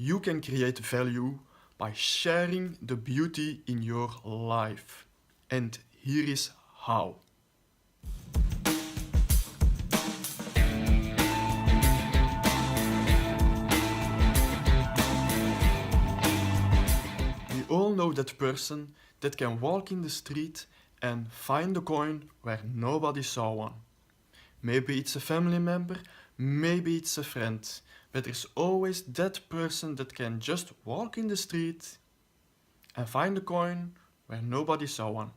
you can create value by sharing the beauty in your life. And here is how. We all know that person that can walk in the street and find a coin where nobody saw one. Maybe it's a family member, maybe it's a friend, but there's always that person that can just walk in the street and find a coin where nobody saw one.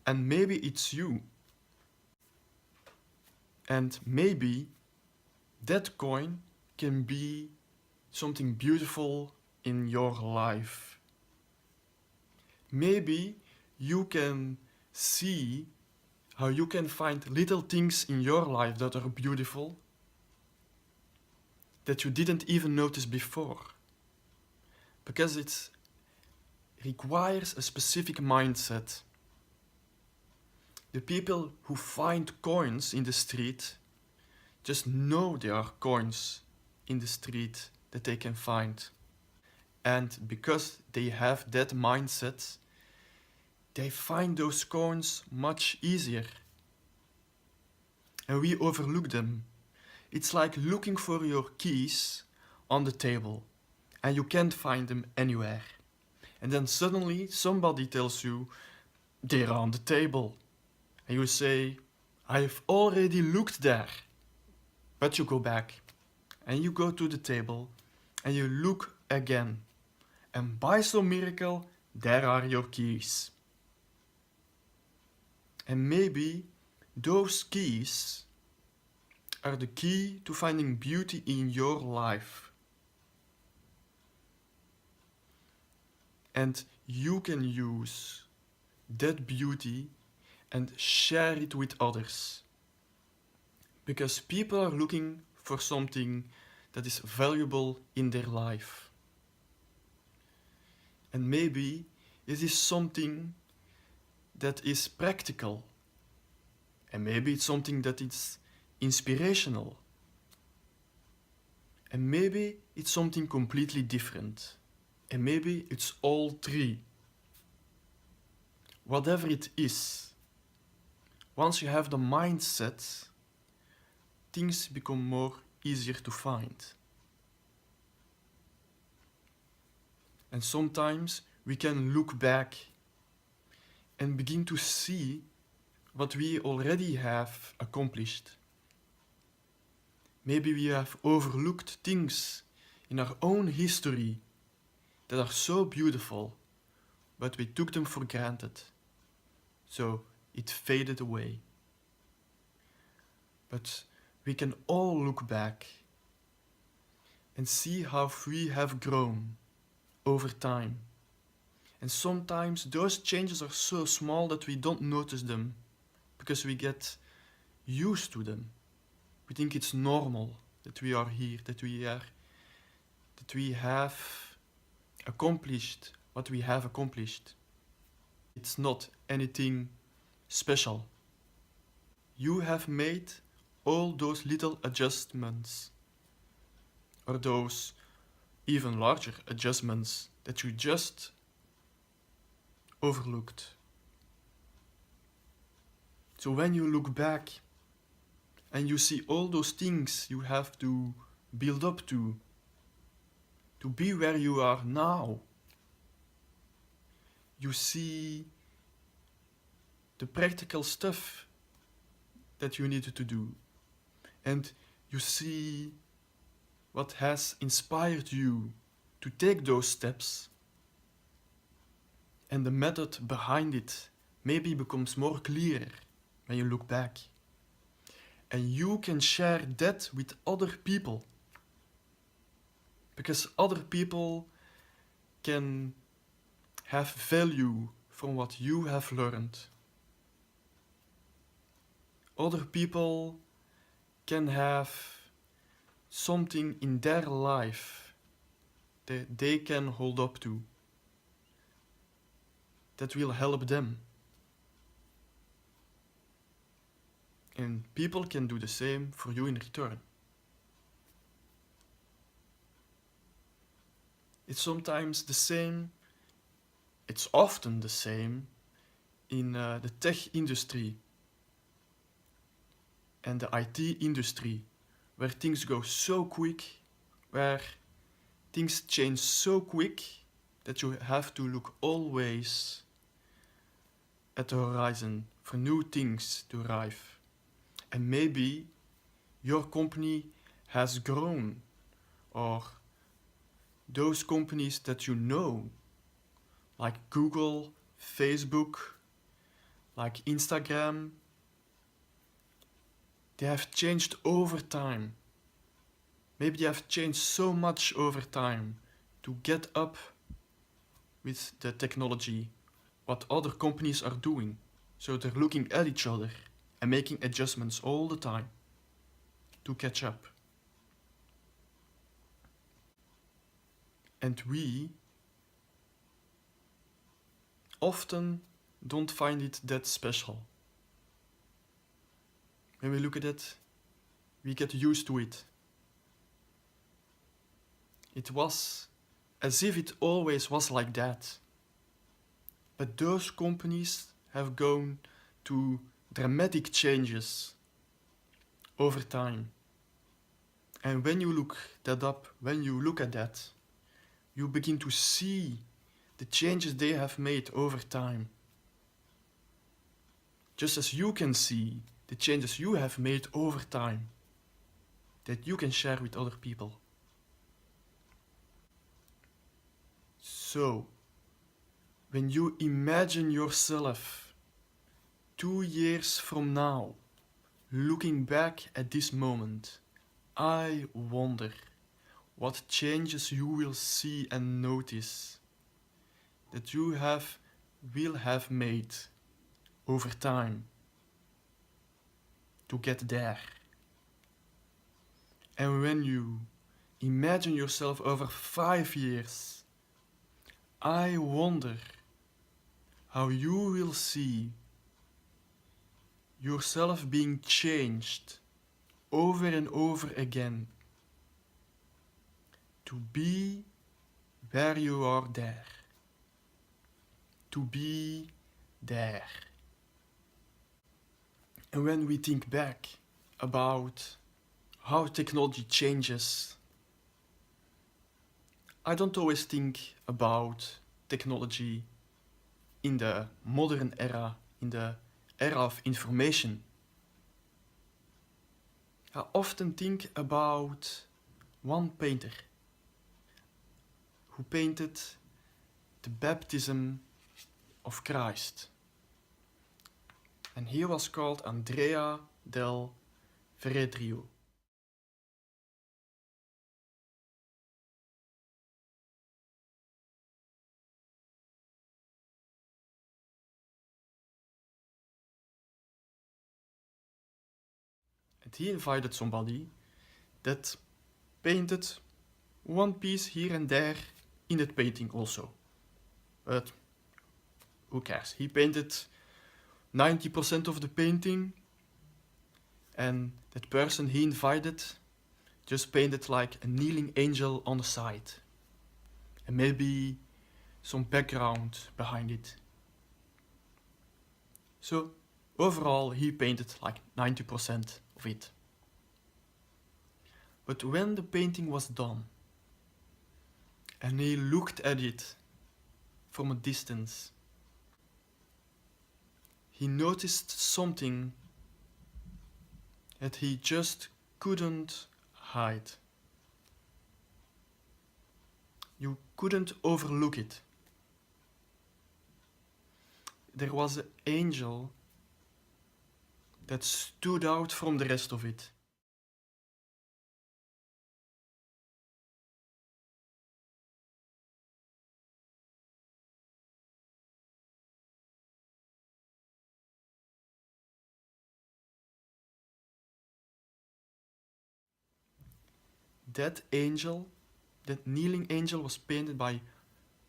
And maybe it's you. And maybe that coin can be something beautiful in your life. Maybe you can see how you can find little things in your life that are beautiful that you didn't even notice before. Because it requires a specific mindset. The people who find coins in the street just know there are coins in the street that they can find. And because they have that mindset, they find those coins much easier. And we overlook them. It's like looking for your keys on the table and you can't find them anywhere. And then suddenly somebody tells you they're on the table. And you say, I've already looked there. But you go back and you go to the table and you look again. And by some miracle, there are your keys. And maybe those keys are the key to finding beauty in your life. And you can use that beauty and share it with others. Because people are looking for something that is valuable in their life. And maybe it is something that is practical. And maybe it's something that is inspirational. And maybe it's something completely different. And maybe it's all three. Whatever it is, once you have the mindset, things become more easier to find. And sometimes we can look back and begin to see what we already have accomplished. Maybe we have overlooked things in our own history that are so beautiful, but we took them for granted. So it faded away. But we can all look back and see how we have grown over time. And sometimes those changes are so small that we don't notice them because we get used to them. We think it's normal that we are here, that we have accomplished what we have accomplished. It's not anything special. You have made all those little adjustments, or those even larger adjustments that you just overlooked. So when you look back and you see all those things you have to build up to be where you are now, you see the practical stuff that you needed to do. And you see what has inspired you to take those steps. And the method behind it maybe becomes more clearer when you look back. And you can share that with other people. Because other people can have value from what you have learned. Other people can have something in their life that they can hold up to, that will help them. And people can do the same for you in return. It's sometimes the same, it's often the same in the tech industry and the IT industry, where things go so quick, where things change so quick that you have to look always at the horizon for new things to arrive. And maybe your company has grown, or those companies that you know, like Google, Facebook, like Instagram, they have changed over time. Maybe they have changed so much over time to get up with the technology, what other companies are doing. So they're looking at each other and making adjustments all the time to catch up. And we often don't find it that special. When we look at it, we get used to it. It was as if it always was like that. But those companies have gone to dramatic changes over time. And when you look that up, when you look at that, you begin to see the changes they have made over time. Just as you can see the changes you have made over time that you can share with other people. So, when you imagine yourself 2 years from now, looking back at this moment, I wonder what changes you will see and notice that you will have made over time to get there. And when you imagine yourself over 5 years, I wonder how you will see yourself being changed over and over again to be where you are there. To be there. And when we think back about how technology changes, I don't always think about technology in the modern era, in the era of information. I often think about one painter who painted the baptism of Christ. And he was called Andrea del Verredrio. And he invited somebody that painted one piece here and there in that painting also. But who cares? He painted 90% of the painting, and that person he invited just painted like a kneeling angel on the side. And maybe some background behind it. So overall he painted like 90% of it. But when the painting was done and he looked at it from a distance, he noticed something that he just couldn't hide. You couldn't overlook it. There was an angel that stood out from the rest of it. That angel, that kneeling angel, was painted by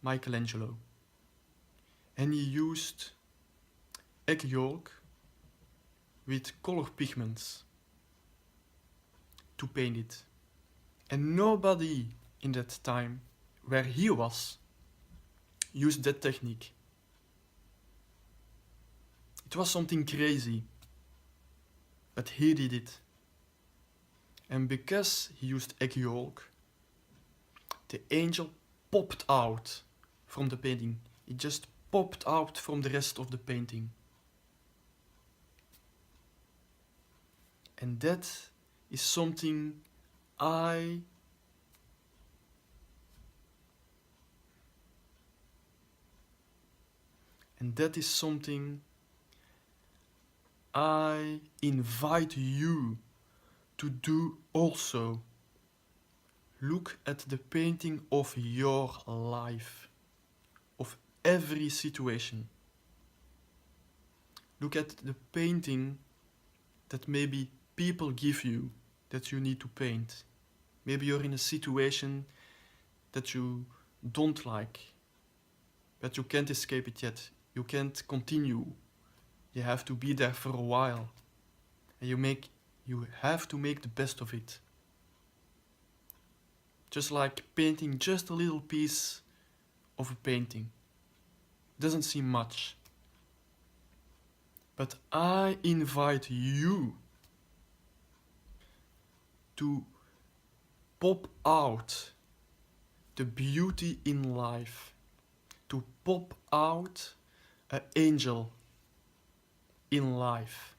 Michelangelo. And he used egg yolk with color pigments to paint it. And nobody in that time where he was used that technique. It was something crazy, but he did it. And because he used egg yolk, the angel popped out from the painting. It just popped out from the rest of the painting. And that is something I invite you to do also. Look at the painting of your life, of every situation. Look at the painting that maybe people give you that you need to paint. Maybe you're in a situation that you don't like, but you can't escape it yet. You can't continue. You have to be there for a while. And you have to make the best of it. Just like painting just a little piece of a painting. Doesn't seem much. But I invite you to pop out the beauty in life. To pop out an angel in life.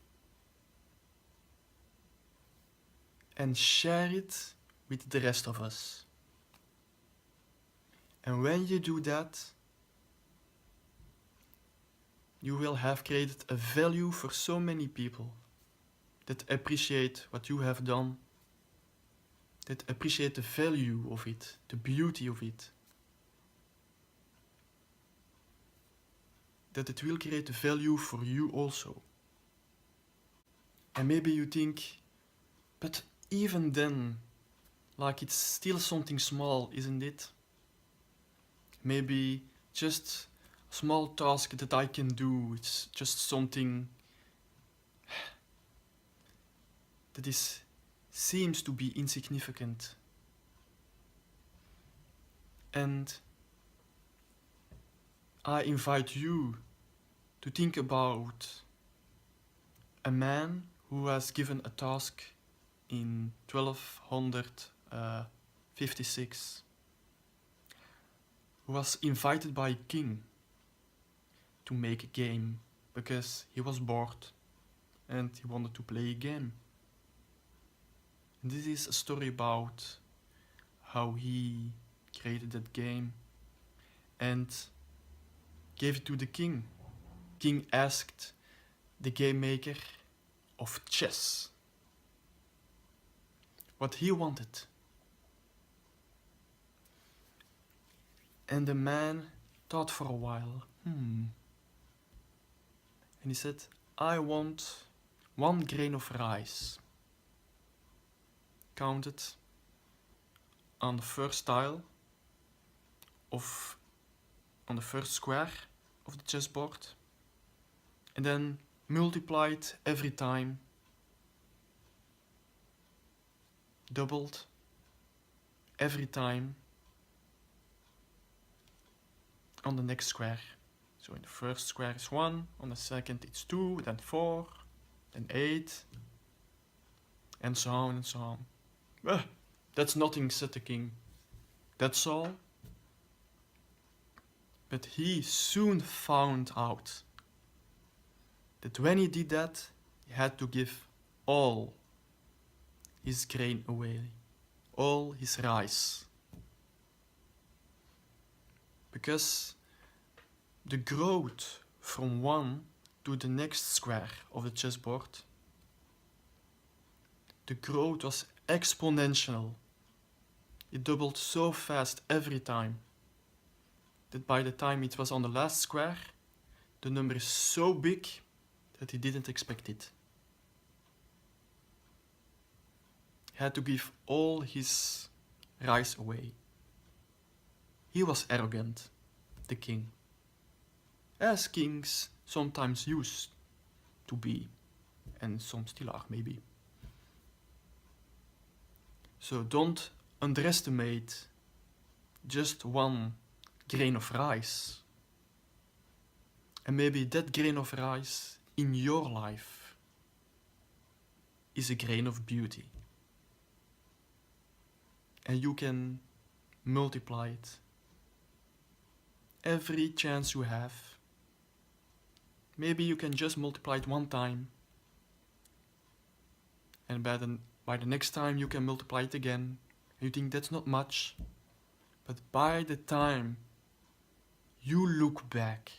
And share it with the rest of us. And when you do that, you will have created a value for so many people that appreciate what you have done, that appreciate the value of it, the beauty of it. That it will create a value for you also. And maybe you think, but even then, like it's still something small, isn't it? Maybe just a small task that I can do, it's just something that seems to be insignificant. And I invite you to think about a man who was given a task in 1256, who was invited by a king to make a game because he was bored and he wanted to play a game. And this is a story about how he created that game and gave it to the king. King asked the game maker of chess what he wanted. And the man thought for a while. And he said, I want 1 grain of rice. Counted on the first tile on the first square of the chessboard, and then multiplied every time, doubled every time on the next square. So in the first square is 1, on the second it's 2, then 4, then 8, and so on and so on. That's nothing, said the king. That's all. But he soon found out that when he did that, he had to give all his grain away, all his rice. Because the growth from 1 to the next square of the chessboard, the growth was exponential. It doubled so fast every time that by the time it was on the last square, the number is so big that he didn't expect it. He had to give all his rice away. He was arrogant, the king, as kings sometimes used to be, and some still are maybe. So don't underestimate just one grain of rice. And maybe that grain of rice in your life is a grain of beauty. And you can multiply it every chance you have. Maybe you can just multiply it one time, and by the next time you can multiply it again. You think that's not much, but by the time you look back,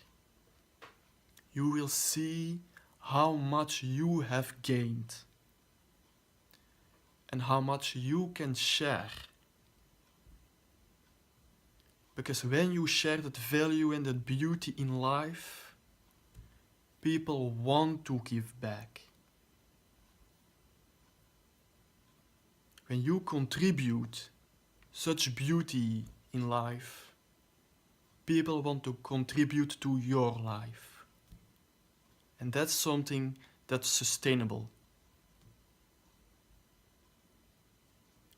you will see how much you have gained and how much you can share. Because when you share that value and that beauty in life, people want to give back. When you contribute such beauty in life, people want to contribute to your life. And that's something that's sustainable.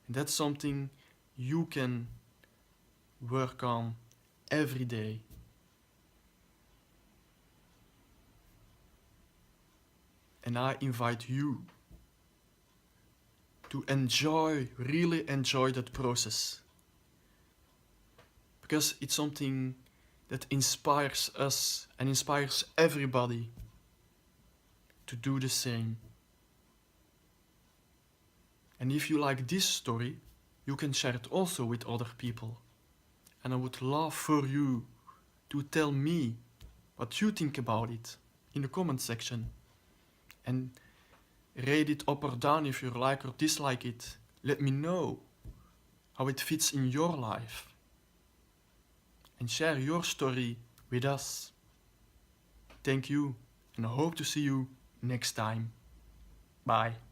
And that's something you can work on every day. And I invite you to really enjoy that process. Because it's something that inspires us and inspires everybody to do the same. And if you like this story, you can share it also with other people. And I would love for you to tell me what you think about it in the comment section. And rate it up or down if you like or dislike it. Let me know how it fits in your life. And share your story with us. Thank you, and I hope to see you next time. Bye.